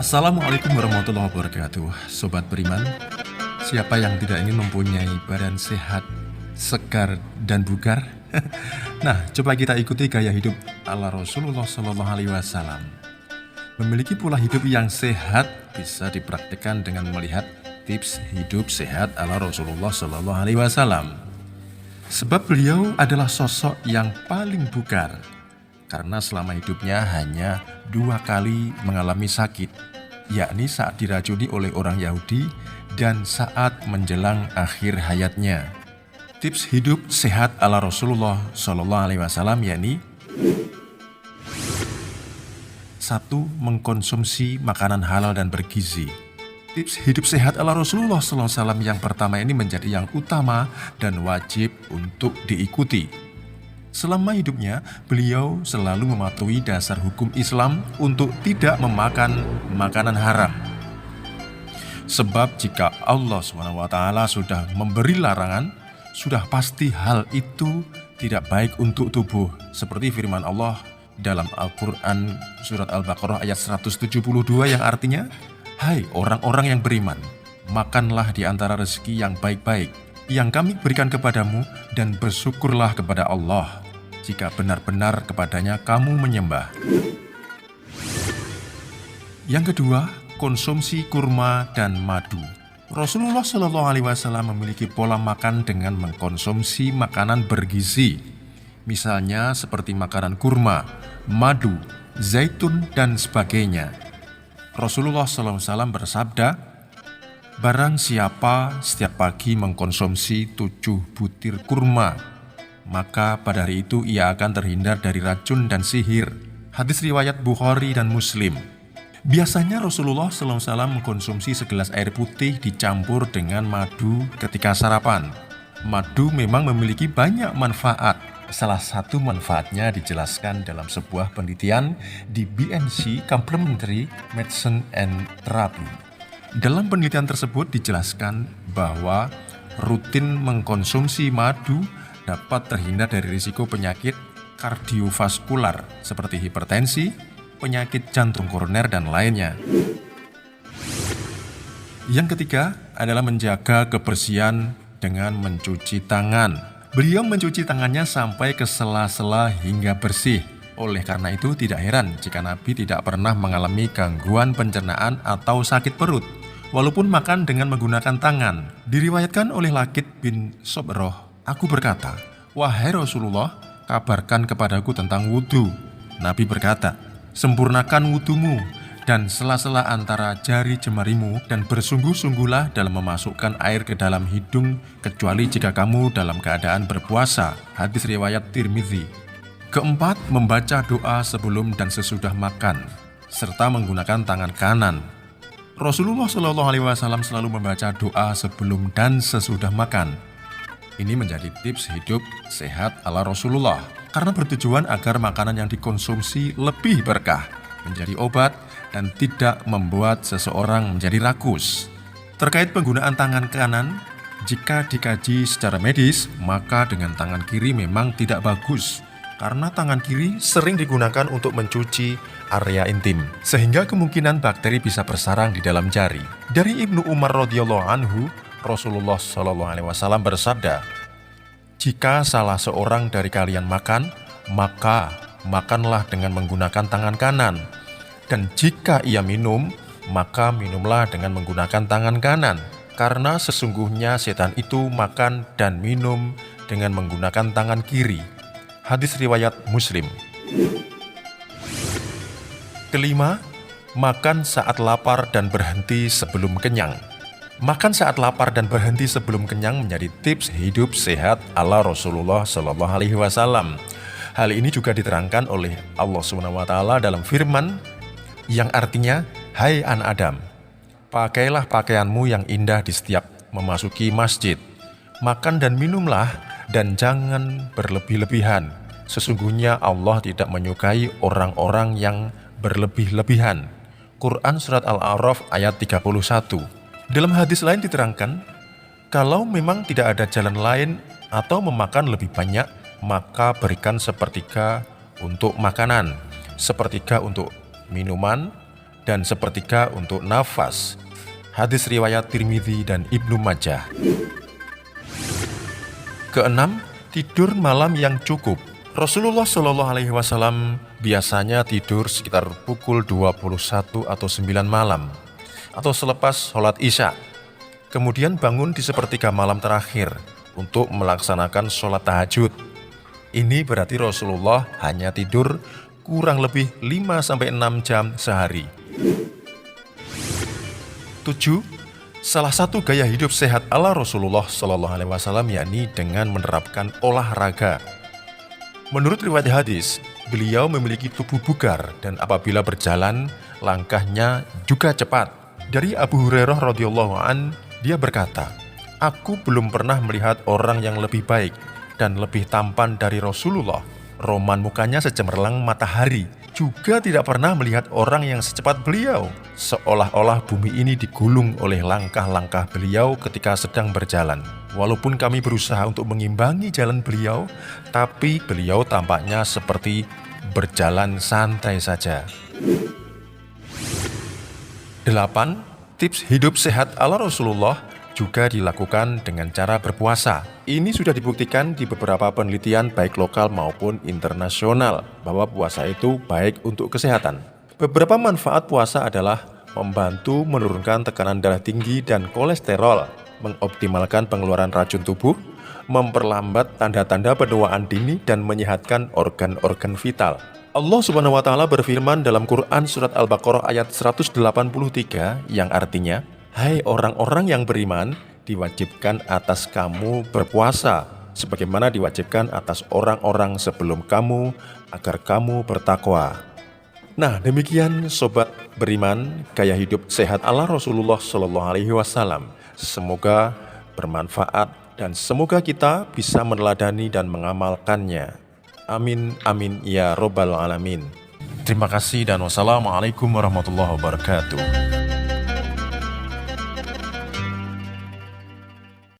Assalamualaikum warahmatullahi wabarakatuh. Sobat beriman, siapa yang tidak ingin mempunyai badan sehat, segar, dan bugar? Nah, coba kita ikuti gaya hidup ala Rasulullah Shallallahu Alaihi Wasallam. Memiliki pola hidup yang sehat bisa dipraktikkan dengan melihat tips hidup sehat ala Rasulullah Shallallahu Alaihi Wasallam. Sebab beliau adalah sosok yang paling bugar, karena selama hidupnya hanya 2 kali mengalami sakit, yakni saat diracuni oleh orang Yahudi dan saat menjelang akhir hayatnya. Tips hidup sehat ala Rasulullah Shallallahu Alaihi Wasallam yakni 1. Mengkonsumsi makanan halal dan bergizi. Tips hidup sehat ala Rasulullah Shallallahu Alaihi Wasallam yang pertama ini menjadi yang utama dan wajib untuk diikuti. Selama hidupnya, beliau selalu mematuhi dasar hukum Islam untuk tidak memakan makanan haram. Sebab jika Allah SWT sudah memberi larangan, sudah pasti hal itu tidak baik untuk tubuh. Seperti firman Allah dalam Al-Quran surat Al-Baqarah ayat 172 yang artinya, "Hai orang-orang yang beriman, makanlah di antara rezeki yang baik-baik yang kami berikan kepadamu dan bersyukurlah kepada Allah jika benar-benar kepadanya kamu menyembah." Yang kedua, konsumsi kurma dan madu. Rasulullah Shallallahu Alaihi Wasallam memiliki pola makan dengan mengkonsumsi makanan bergizi, misalnya seperti makanan kurma, madu, zaitun, dan sebagainya. Rasulullah Shallallahu Alaihi Wasallam bersabda, "Barang siapa setiap pagi mengkonsumsi 7 butir kurma, maka pada hari itu ia akan terhindar dari racun dan sihir." Hadis riwayat Bukhari dan Muslim. Biasanya Rasulullah SAW mengkonsumsi segelas air putih dicampur dengan madu ketika sarapan. Madu memang memiliki banyak manfaat. Salah satu manfaatnya dijelaskan dalam sebuah penelitian di BMC Complementary Medicine and Therapy. Dalam penelitian tersebut dijelaskan bahwa rutin mengkonsumsi madu dapat terhindar dari risiko penyakit kardiovaskular seperti hipertensi, penyakit jantung koroner, dan lainnya. Yang ketiga adalah menjaga kebersihan dengan mencuci tangan. Beliau mencuci tangannya sampai ke sela-sela hingga bersih. Oleh karena itu tidak heran jika Nabi tidak pernah mengalami gangguan pencernaan atau sakit perut, walaupun makan dengan menggunakan tangan. Diriwayatkan oleh Lakid bin Sobroh, "Aku berkata, 'Wahai Rasulullah, kabarkan kepadaku tentang wudhu.' Nabi berkata, 'Sempurnakan wudhumu dan sela-sela antara jari jemarimu dan bersungguh-sungguhlah dalam memasukkan air ke dalam hidung kecuali jika kamu dalam keadaan berpuasa.' Hadis riwayat Tirmidzi. Keempat, membaca doa sebelum dan sesudah makan serta menggunakan tangan kanan. Rasulullah Shallallahu Alaihi Wasallam selalu membaca doa sebelum dan sesudah makan. Ini menjadi tips hidup sehat ala Rasulullah, karena bertujuan agar makanan yang dikonsumsi lebih berkah, menjadi obat, dan tidak membuat seseorang menjadi rakus. Terkait penggunaan tangan kanan, jika dikaji secara medis, maka dengan tangan kiri memang tidak bagus, karena tangan kiri sering digunakan untuk mencuci area intim, sehingga kemungkinan bakteri bisa bersarang di dalam jari. Dari Ibnu Umar radhiyallahu anhu, Rasulullah Shallallahu Alaihi Wasallam bersabda, "Jika salah seorang dari kalian makan, maka makanlah dengan menggunakan tangan kanan. Dan jika ia minum, maka minumlah dengan menggunakan tangan kanan. Karena sesungguhnya setan itu makan dan minum dengan menggunakan tangan kiri." Hadis riwayat Muslim. Kelima, makan saat lapar dan berhenti sebelum kenyang. Makan saat lapar dan berhenti sebelum kenyang menjadi tips hidup sehat ala Rasulullah Shallallahu Alaihi Wasallam. Hal ini juga diterangkan oleh Allah SWT dalam firman yang artinya, "Hai anak Adam, pakailah pakaianmu yang indah di setiap memasuki masjid. Makan dan minumlah dan jangan berlebih-lebihan. Sesungguhnya Allah tidak menyukai orang-orang yang berlebih-lebihan." Quran Surat Al-A'raf ayat 31. Dalam hadis lain diterangkan, kalau memang tidak ada jalan lain atau memakan lebih banyak, maka berikan sepertiga untuk makanan, sepertiga untuk minuman, dan sepertiga untuk nafas. Hadis riwayat Tirmidzi dan Ibnu Majah. Keenam, tidur malam yang cukup. Rasulullah Shallallahu Alaihi Wasallam biasanya tidur sekitar pukul 21 atau 9 malam atau selepas sholat isya. Kemudian bangun di sepertiga malam terakhir untuk melaksanakan sholat tahajud. Ini berarti Rasulullah hanya tidur kurang lebih 5-6 jam sehari. 7. Salah satu gaya hidup sehat ala Rasulullah Shallallahu Alaihi Wasallam yakni dengan menerapkan olahraga. Menurut riwayat hadis, beliau memiliki tubuh bugar dan apabila berjalan, langkahnya juga cepat. Dari Abu Hurairah radhiyallahu an, dia berkata, "Aku belum pernah melihat orang yang lebih baik dan lebih tampan dari Rasulullah. Roman mukanya secemerlang matahari. Juga tidak pernah melihat orang yang secepat beliau. Seolah-olah bumi ini digulung oleh langkah-langkah beliau ketika sedang berjalan. Walaupun kami berusaha untuk mengimbangi jalan beliau, tapi beliau tampaknya seperti berjalan santai saja." 8. Tips hidup sehat ala Rasulullah juga dilakukan dengan cara berpuasa. Ini sudah dibuktikan di beberapa penelitian baik lokal maupun internasional bahwa puasa itu baik untuk kesehatan. Beberapa manfaat puasa adalah membantu menurunkan tekanan darah tinggi dan kolesterol, mengoptimalkan pengeluaran racun tubuh, memperlambat tanda-tanda penuaan dini dan menyehatkan organ-organ vital. Allah Subhanahu wa Ta'ala berfirman dalam Quran surat Al-Baqarah ayat 183 yang artinya, "Hai orang-orang yang beriman, diwajibkan atas kamu berpuasa, sebagaimana diwajibkan atas orang-orang sebelum kamu, agar kamu bertakwa." Nah, demikian sobat beriman, gaya hidup sehat ala Rasulullah Shallallahu Alaihi Wasallam. Semoga bermanfaat dan semoga kita bisa meneladani dan mengamalkannya. Amin, amin, ya robbal alamin. Terima kasih dan wassalamualaikum warahmatullahi wabarakatuh.